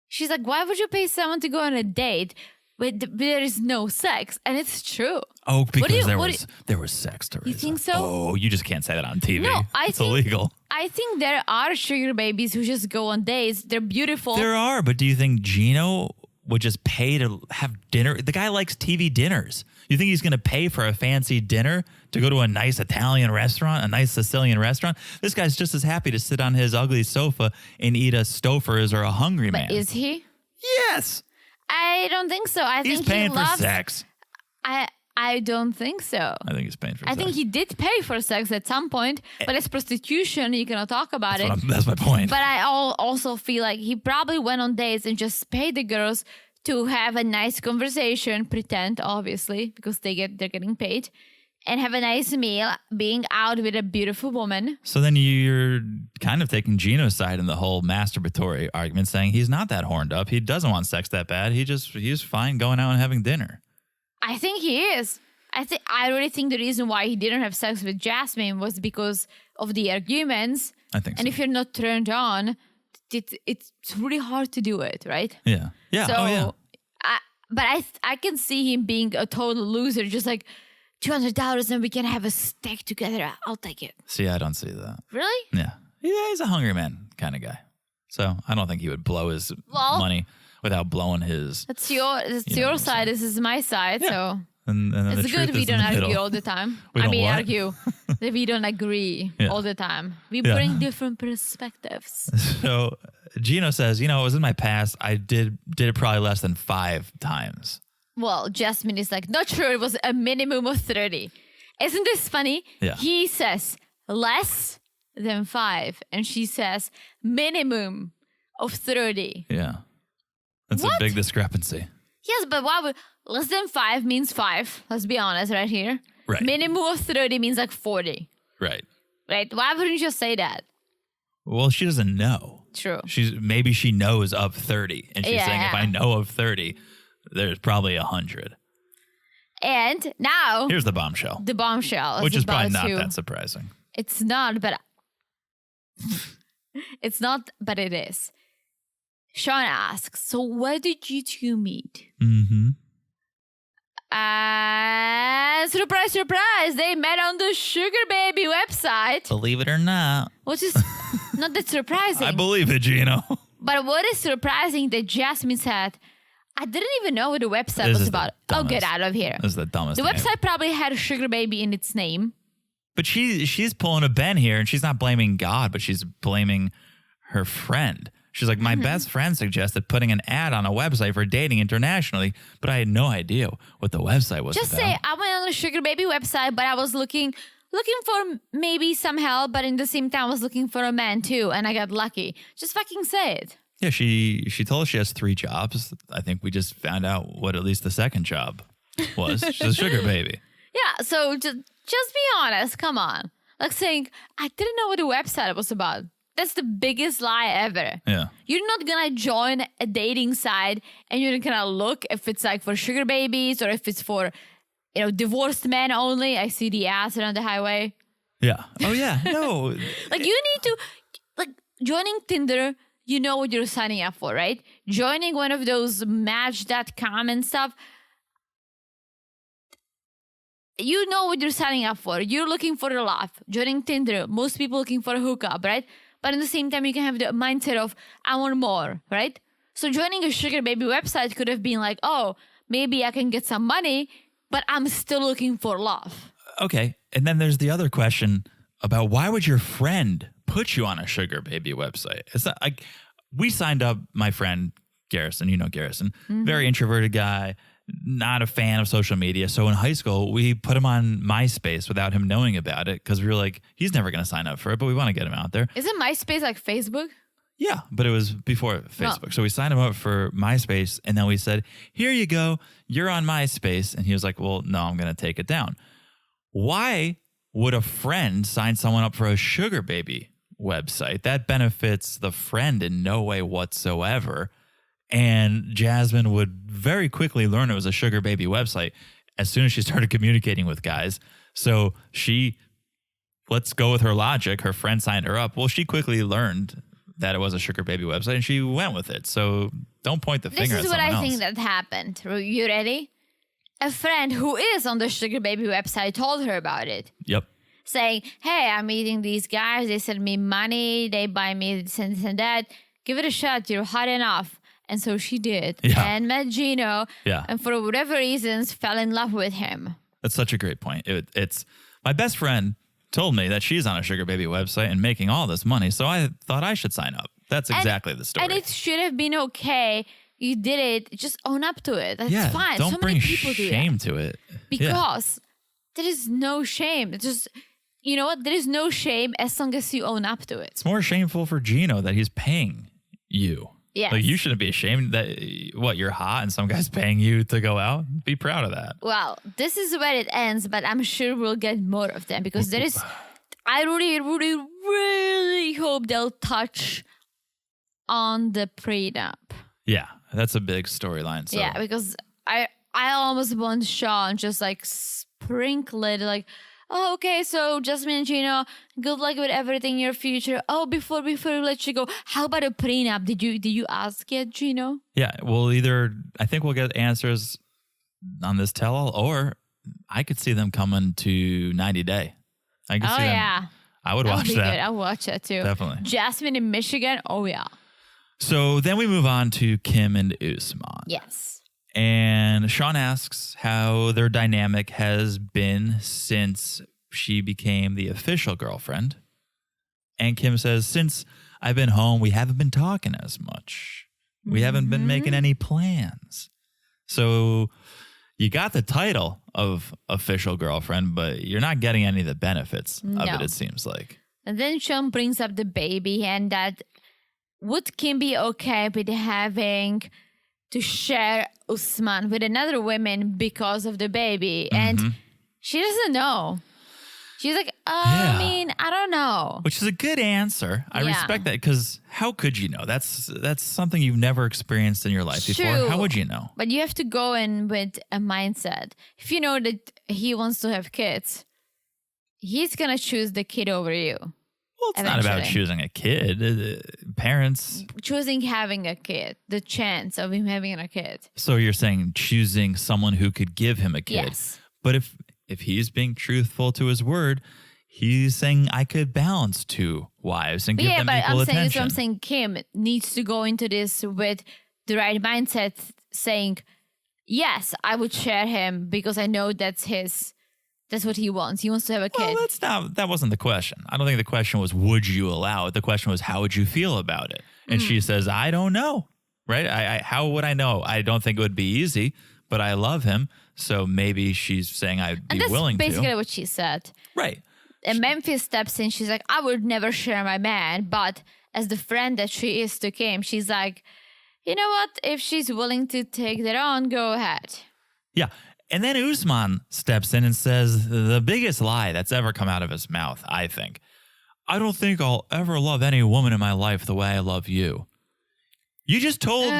She's like, why would you pay someone to go on a date but there is no sex? And it's true. Oh, because there was sex, Teresa. You think so? Oh, you just can't say that on TV. No, it's illegal. I think there are sugar babies who just go on dates. They're beautiful. There are, but do you think Gino would just pay to have dinner? The guy likes TV dinners. You think he's going to pay for a fancy dinner to go to a nice Italian restaurant, a nice Sicilian restaurant? This guy's just as happy to sit on his ugly sofa and eat a Stouffer's or a Hungry Man. Is he? Yes. I don't think so. He's paying for sex. I don't think so. I think he's paying for sex. I think he did pay for sex at some point, but it's prostitution. You cannot talk about it. That's my point. But I also feel like he probably went on dates and just paid the girls to have a nice conversation, pretend, obviously, because they're getting paid, and have a nice meal, being out with a beautiful woman. So then you're kind of taking Gino's side in the whole masturbatory argument, saying he's not that horned up. He doesn't want sex that bad. He's fine going out and having dinner. I think he is. I really think the reason why he didn't have sex with Jasmine was because of the arguments. I think so. And if you're not turned on, it's really hard to do it, right? Yeah. Yeah. So, oh, yeah. But I can see him being a total loser, just like $200 and we can have a steak together. I'll take it. See, I don't see that. Really? Yeah. Yeah, he's a hungry man kind of guy. So I don't think he would blow his money without blowing his. That's your side. This is my side. Yeah. So and it's good we don't argue all the time. Argue that we don't agree all the time. We bring different perspectives. So Gino says, it was in my past. I did it probably less than 5 times. Well, Jasmine is like, not sure. It was a minimum of 30. Isn't this funny? Yeah. He says less than 5, and she says minimum of 30. Yeah. That's a big discrepancy. Yes, but why would less than 5 means 5? Let's be honest right here. Right. Minimum of 30 means like 40. Right. Right? Why wouldn't you just say that? Well, she doesn't know. True. Maybe she knows of 30. And she's saying, if I know of 30, there's probably 100. And now here's the bombshell. The bombshell. Which is probably not that surprising. It's not, but it is. Shaun asks, so where did you two meet? Mm-hmm. And surprise, surprise, they met on the Sugar Baby website. Believe it or not. Which is not that surprising. I believe it, Gino. But what is surprising that Jasmine said, I didn't even know what the website was about. Oh, get out of here. This is the dumbest The website probably had Sugar Baby in its name. But she's pulling a Ben here, and she's not blaming God, but she's blaming her friend. She's like, my best friend suggested putting an ad on a website for dating internationally, but I had no idea what the website was Just about. say, I went on the Sugar Baby website, but I was looking for maybe some help, but in the same time I was looking for a man too, and I got lucky. Just fucking say it. Yeah, she told us she has 3 jobs. I think we just found out what at least the second job was. She's a sugar baby. Yeah, so just be honest. Come on. Like saying, I didn't know what the website was about. That's the biggest lie ever. Yeah. You're not going to join a dating site and you're not going to look if it's like for sugar babies or if it's for, divorced men only. I see the ads around the highway. Yeah. Oh, yeah. No. Like you need to, joining Tinder, you know what you're signing up for, right? Joining one of those Match.com and stuff, you know what you're signing up for. You're looking for a love. Joining Tinder, most people looking for a hookup, right? But at the same time, you can have the mindset of, I want more, right? So joining a sugar baby website could have been like, oh, maybe I can get some money, but I'm still looking for love. Okay. And then there's the other question about why would your friend put you on a sugar baby website? It's not like we signed up, my friend Garrison, Garrison, very introverted guy, not a fan of social media. So in high school, we put him on MySpace without him knowing about it because we were like, he's never going to sign up for it, but we want to get him out there. Isn't MySpace like Facebook? Yeah, but it was before Facebook. Oh. So we signed him up for MySpace, and then we said, here you go, you're on MySpace. And he was like, well, no, I'm going to take it down. Why would a friend sign someone up for a sugar baby website? That benefits the friend in no way whatsoever. And Jasmine would very quickly learn it was a sugar baby website as soon as she started communicating with guys. So she let's go with her logic. Her friend signed her up. Well, she quickly learned that it was a sugar baby website and she went with it. So don't point the finger at someone else. This is what I think that happened. You ready? A friend who is on the sugar baby website told her about it. Yep. Saying, hey, I'm meeting these guys. They send me money. They buy me this and that. Give it a shot. You're hot enough. And so she did. Yeah. And met Gino. Yeah. And for whatever reasons, fell in love with him. That's such a great point. It's my best friend told me that she's on a sugar baby website and making all this money. So I thought I should sign up. That's exactly the story. And it should have been okay. You did it. Just own up to it. That's fine. Don't so bring many people shame do that. to it. Because there is no shame. It's just, you know what? There is no shame as long as you own up to it. It's more shameful for Gino that he's paying you. Yes. Like, you shouldn't be ashamed that, you're hot and some guy's paying you to go out? Be proud of that. Well, this is where it ends, but I'm sure we'll get more of them because there is, I really, really, really hope they'll touch on the prenup. Yeah, that's a big storyline. So. Yeah, because I almost want Shaun just like sprinkle it like, oh, okay, so Jasmine and Gino, good luck with everything in your future. Oh, before we let you go, how about a prenup? Did you ask yet, Gino? Yeah, I think we'll get answers on this tell-all, or I could see them coming to 90 Day. I could see them. I would watch that. Good. I'll watch that too. Definitely. Jasmine in Michigan, oh yeah. So then we move on to Kim and Usman. Yes. And Shaun asks how their dynamic has been since she became the official girlfriend. And Kim says, since I've been home, we haven't been talking as much. We haven't been making any plans. So you got the title of official girlfriend, but you're not getting any of the benefits of it seems like. And then Shaun brings up the baby and that would Kim be okay with having to share Usman with another woman because of the baby? And she doesn't know. She's like, I mean, I don't know. Which is a good answer. I respect that because how could you know? That's something you've never experienced in your life before. How would you know? But you have to go in with a mindset. If you know that he wants to have kids, he's going to choose the kid over you. Well, it's not about choosing a kid. Parents. Choosing having a kid. The chance of him having a kid. So you're saying choosing someone who could give him a kid. Yes. But if he's being truthful to his word, he's saying I could balance two wives and give them equal attention. I'm saying Kim needs to go into this with the right mindset, saying, yes, I would share him because I know that's what he wants. He wants to have a kid. Well, that wasn't the question. I don't think the question was, would you allow it? The question was, how would you feel about it? And she says, I don't know, right? How would I know? I don't think it would be easy, but I love him. So maybe she's saying I'd be willing to. That's basically what she said. Right. And Memphis steps in. She's like, I would never share my man. But as the friend that she is to Kim, she's like, you know what? If she's willing to take that on, go ahead. Yeah. And then Usman steps in and says the biggest lie that's ever come out of his mouth, I think. I don't think I'll ever love any woman in my life the way I love you. You just told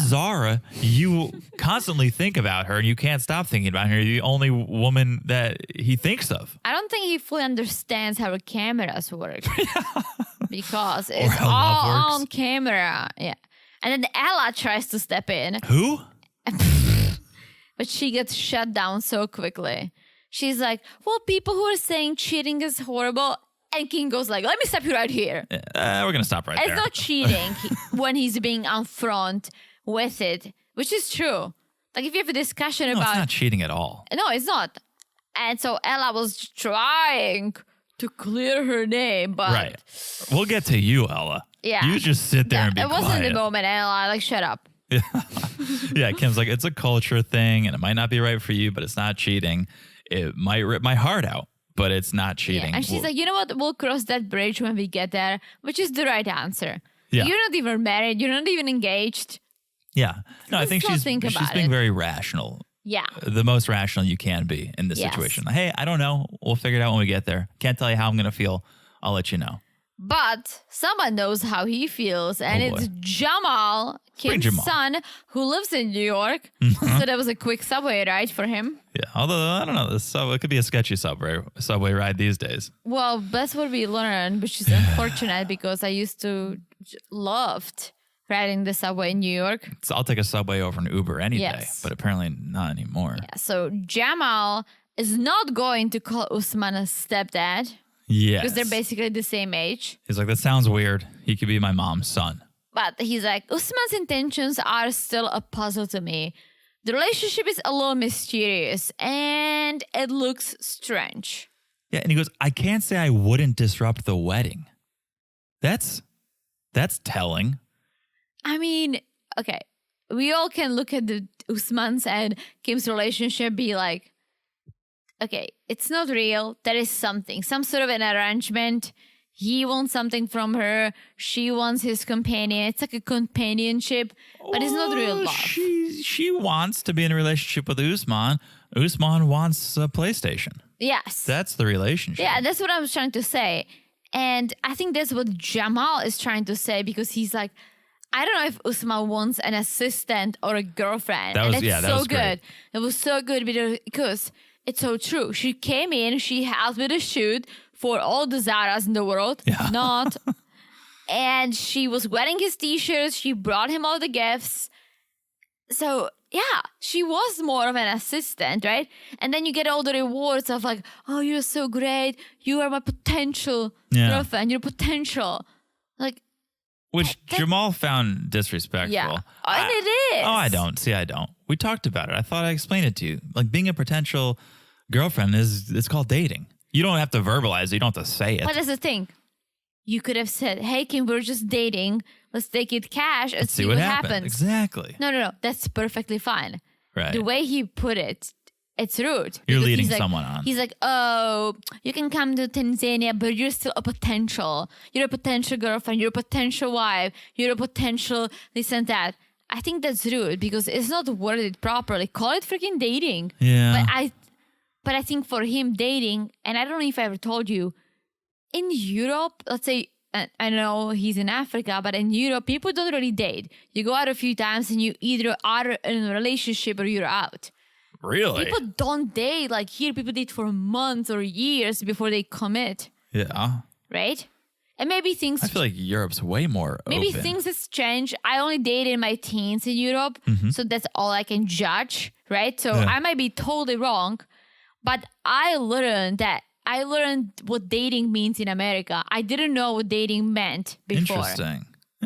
Zara you constantly think about her and you can't stop thinking about her. You're the only woman that he thinks of. I don't think he fully understands how cameras work. Because it's all on camera. Yeah. And then Ella tries to step in. Who? But she gets shut down so quickly. She's like, well, people who are saying cheating is horrible. And King goes like, let me stop you right here. We're going to stop right there. It's not cheating when he's being upfront with it, which is true. Like if you have a discussion about... it's not cheating at all. No, it's not. And so Ella was trying to clear her name, but... Right. We'll get to you, Ella. Yeah. You just sit there and be quiet. It wasn't the moment, Ella. Like, shut up. Yeah, Kim's like, it's a culture thing and it might not be right for you, but it's not cheating. It might rip my heart out, but it's not cheating. Yeah. And she's like, you know what? We'll cross that bridge when we get there, which is the right answer. Yeah. You're not even married. You're not even engaged. Yeah. No, I think she's being very rational. Yeah. The most rational you can be in this situation. Hey, I don't know. We'll figure it out when we get there. Can't tell you how I'm going to feel. I'll let you know. But someone knows how he feels, and it's Jamal, Kim's son, who lives in New York. So that was a quick subway ride for him. Yeah, although I don't know, it could be a sketchy subway ride these days. Well, that's what we learned, which is unfortunate because I used to loved riding the subway in New York. So I'll take a subway over an Uber any day, but apparently not anymore. Yeah, so Jamal is not going to call Usman a stepdad. Yes. Because they're basically the same age. He's like, that sounds weird. He could be my mom's son. But he's like, Usman's intentions are still a puzzle to me. The relationship is a little mysterious and it looks strange. Yeah, and he goes, I can't say I wouldn't disrupt the wedding. That's telling. I mean, okay, we all can look at the Usman's and Kim's relationship, be like, okay, it's not real. There is something, some sort of an arrangement. He wants something from her. She wants his companion. It's like a companionship, but it's not real love. She wants to be in a relationship with Usman. Usman wants a PlayStation. Yes. That's the relationship. Yeah, that's what I was trying to say. And I think that's what Jamal is trying to say because he's like, I don't know if Usman wants an assistant or a girlfriend. That was so good. Great. It was so good because it's so true. She came in, she helped with a shoot for all the Zaras in the world. Yeah. Not. And she was wearing his t-shirts. She brought him all the gifts. So, yeah, she was more of an assistant, right? And then you get all the rewards of like, oh, you're so great. You are my potential girlfriend. You're potential. Like, which Jamal found disrespectful. Yeah. And it is. Oh, I don't. See, I don't. We talked about it. I thought I explained it to you. Like being a potential girlfriend it's called dating. You don't have to verbalize it. You don't have to say it. But that's the thing. You could have said, hey, Kim, we're just dating. Let's take it cash and see what happens. Exactly. No. That's perfectly fine. Right. The way he put it, it's rude. You're leading someone on. He's like, oh, you can come to Tanzania, but you're still a potential. You're a potential girlfriend. You're a potential wife. You're a potential this and that. I think that's rude because it's not worded properly. Call it freaking dating. Yeah. But I think for him dating, and I don't know if I ever told you, in Europe, let's say, I know he's in Africa, but in Europe, people don't really date. You go out a few times and you either are in a relationship or you're out. Really? People don't date. Like here, people date for months or years before they commit. Yeah. Right? And maybe things... I feel like Europe's way more maybe open. things has changed. I only dated in my teens in Europe, so that's all I can judge, right? So I might be totally wrong, but I learned what dating means in America. I didn't know what dating meant before.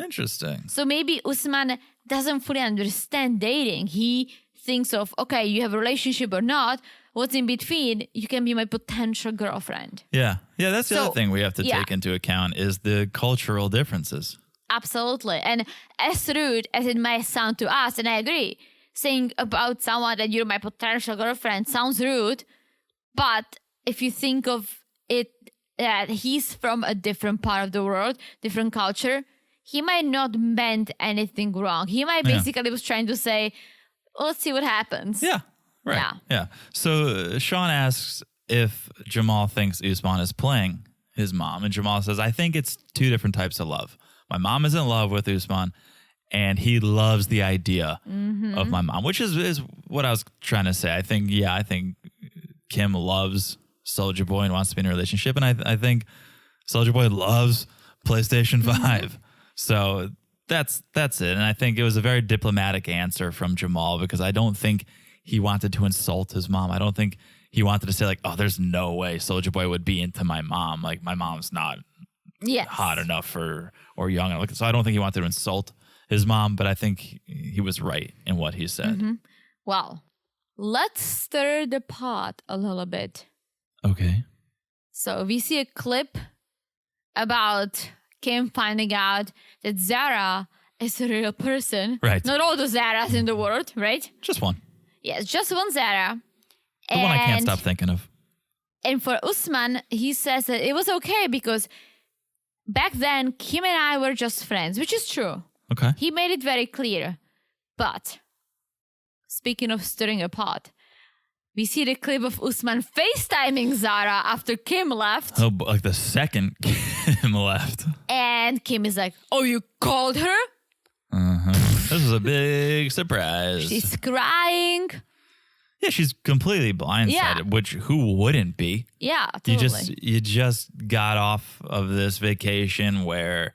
Interesting. So maybe Usman doesn't fully understand dating. He thinks of, okay, you have a relationship or not. What's in between? You can be my potential girlfriend. Yeah. Yeah, that's the other thing we have to take into account is the cultural differences. Absolutely. And as rude as it might sound to us, and I agree, saying about someone that you're my potential girlfriend sounds rude. But if you think of it that he's from a different part of the world, different culture, he might not meant anything wrong. He might basically was trying to say, let's see what happens. Yeah. Right. Yeah. So Shaun asks if Jamal thinks Usman is playing his mom. And Jamal says, I think it's two different types of love. My mom is in love with Usman and he loves the idea of my mom, which is what I was trying to say. I think Kim loves Soulja Boy and wants to be in a relationship. And I think Soulja Boy loves PlayStation 5. So that's it. And I think it was a very diplomatic answer from Jamal because I don't think he wanted to insult his mom. I don't think he wanted to say like, oh, there's no way Soulja Boy would be into my mom. Like my mom's not hot enough or young enough. So I don't think he wanted to insult his mom, but I think he was right in what he said. Well, let's stir the pot a little bit. Okay. So we see a clip about Kim finding out that Zara is a real person. Right. Not all the Zaras in the world, right? Just one. Yes, just one Zara. The one I can't stop thinking of. And for Usman, he says that it was okay because back then, Kim and I were just friends, which is true. Okay. He made it very clear. But speaking of stirring a pot, we see the clip of Usman FaceTiming Zara after Kim left. Oh, like the second Kim left. And Kim is like, oh, you called her? Uh-huh. This is a big surprise. She's crying. Yeah, she's completely blindsided, which who wouldn't be? Yeah, totally. You just got off of this vacation where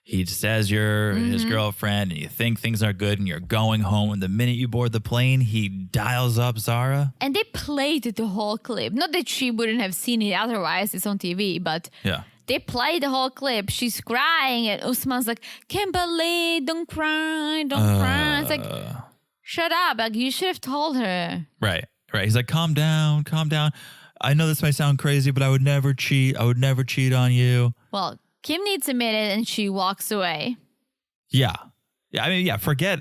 he says you're his girlfriend and you think things are good and you're going home. And the minute you board the plane, he dials up Zara. And they played the whole clip. Not that she wouldn't have seen it otherwise. It's on TV, but they played the whole clip. She's crying and Usman's like, Kimberly, don't cry, don't cry. It's like, shut up. Like, you should have told her. Right. He's like, calm down. I know this may sound crazy, but I would never cheat. I would never cheat on you. Well, Kim needs a minute and she walks away. Yeah. I mean, forget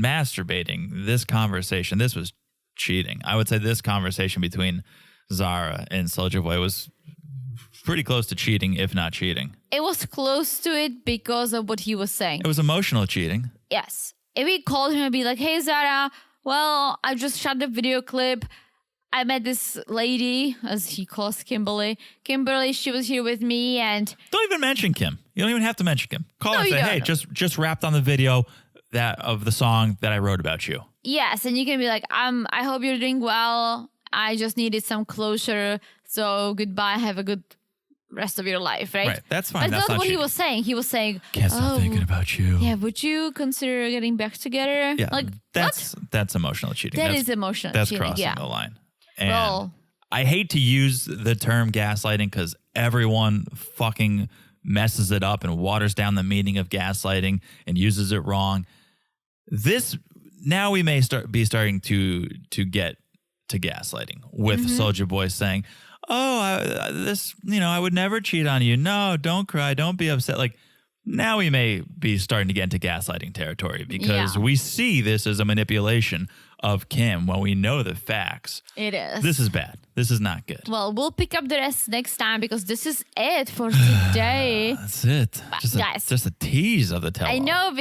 masturbating. This conversation, this was cheating. I would say this conversation between Zara and Soulja Boy was pretty close to cheating, if not cheating. It was close to it because of what he was saying. It was emotional cheating. Yes. If we called him and be like, hey, Zara, well, I just shot the video clip. I met this lady, as he calls Kimberly. Kimberly, she was here with me and... Don't even mention Kim. You don't even have to mention Kim. Call her and say, hey, just wrapped on the video of the song that I wrote about you. Yes, and you can be like, I hope you're doing well. I just needed some closure. So goodbye. Have a good rest of your life, right? Right, that's fine. But that's not what cheating. He was saying. He was saying, can't stop thinking about you. Yeah, would you consider getting back together? Yeah, like that's emotional cheating. That is emotional that's cheating. That's crossing the line. And well, I hate to use the term gaslighting because everyone fucking messes it up and waters down the meaning of gaslighting and uses it wrong. Now we may be starting to get to gaslighting with Soulja Boy saying, "Oh, I would never cheat on you. No, don't cry, don't be upset." Like now we may be starting to get into gaslighting territory because we see this as a manipulation of Kim when we know the facts. It is. This is bad. This is not good. Well, we'll pick up the rest next time because this is it for today. That's it. Just a tease of the tell-all. I know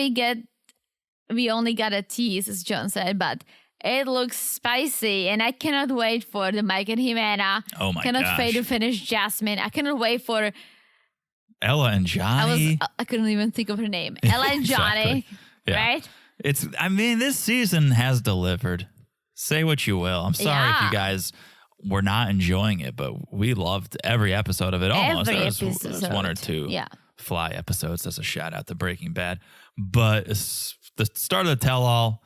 we only got a tease, as John said, but it looks spicy, and I cannot wait for the Mike and Jimena. Oh my Cannot wait to finish Jasmine. I cannot wait for Ella and Johnny. I couldn't even think of her name. Ella and Johnny, right? This season has delivered. Say what you will. I'm sorry if you guys were not enjoying it, but we loved every episode of it. Almost. There was one or two fly episodes. That's a shout out to Breaking Bad. But it's the start of the tell-all,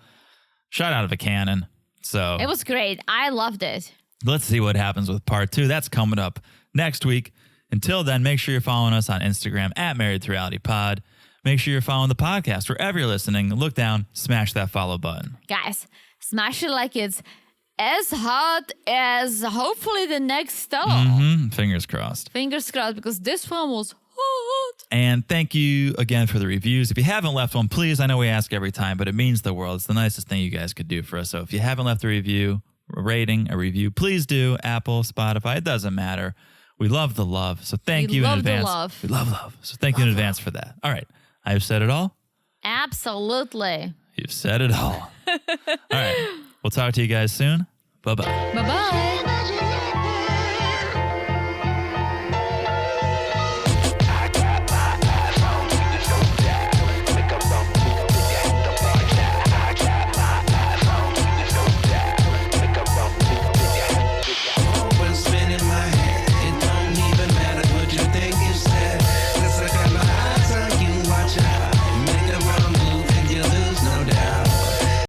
shot out of a cannon. So it was great. I loved it. Let's see what happens with part 2. That's coming up next week. Until then, make sure you're following us on Instagram at MarriedToRealityPod. Make sure you're following the podcast wherever you're listening. Look down, smash that follow button. Guys, smash it like it's as hot as hopefully the next tell-all. Fingers crossed. Fingers crossed, because this one was hot. And thank you again for the reviews. If you haven't left one, please, I know we ask every time, but it means the world. It's the nicest thing you guys could do for us. So if you haven't left a review, a rating, a review, please do. Apple, Spotify, it doesn't matter. We love the love. So thank you in advance. We love love. So thank you in advance for that. All right. I've said it all? Absolutely. You've said it all. All right. We'll talk to you guys soon. Bye-bye. Bye-bye.